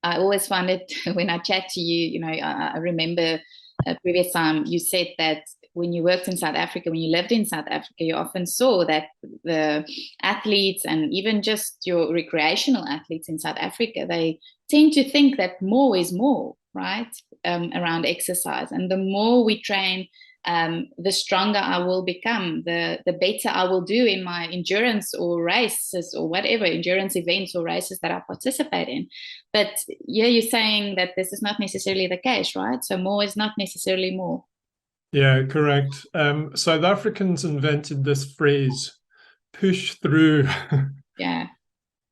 I always find it when I chat to you, I remember a previous time you said that when you worked in South Africa, when you lived in South Africa, you often saw that the athletes and even just your recreational athletes in South Africa, they tend to think that more is more, right? Around exercise. And the more we train, the stronger I will become, the better I will do in my endurance or races or whatever, endurance events or races that I participate in. But yeah, you're saying that this is not necessarily the case, right? So more is not necessarily more. Yeah, correct. South Africans invented this phrase, push through. Yeah.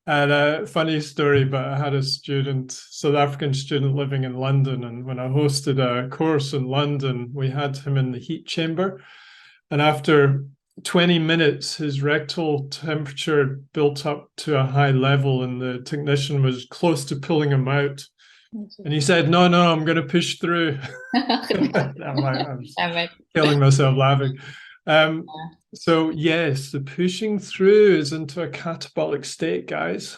And a funny story, but I had a South African student living in London. And when I hosted a course in London, we had him in the heat chamber. And after 20 minutes, his rectal temperature built up to a high level, and the technician was close to pulling him out. And he said, no, I'm going to push through. I'm killing myself laughing. So yes, the pushing through is into a catabolic state, guys.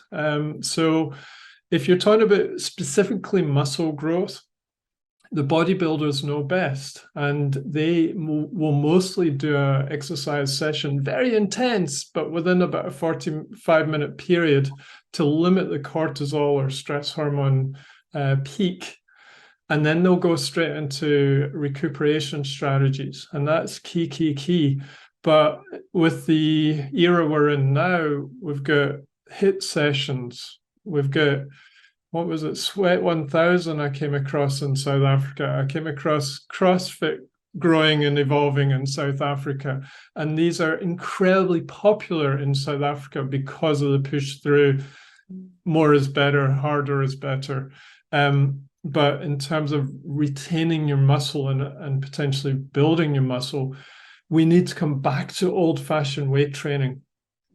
So if you're talking about specifically muscle growth, the bodybuilders know best, and they will mostly do an exercise session, very intense, but within about a 45-minute period to limit the cortisol or stress hormone peak. And then they'll go straight into recuperation strategies. And that's key. But with the era we're in now, we've got HIIT sessions. We've got, what was it, Sweat 1000 I came across in South Africa. I came across CrossFit growing and evolving in South Africa. And these are incredibly popular in South Africa because of the push through. More is better, harder is better. But in terms of retaining your muscle and potentially building your muscle, we need to come back to old-fashioned weight training.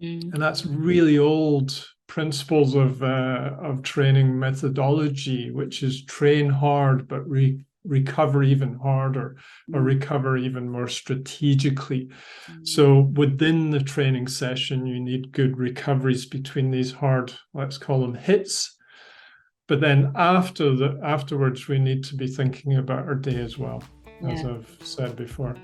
And that's really old principles of training methodology, which is train hard, but recover even harder, or recover even more strategically. So within the training session, you need good recoveries between these hard, let's call them hits. But then afterwards, we need to be thinking about our day as well, as I've said before.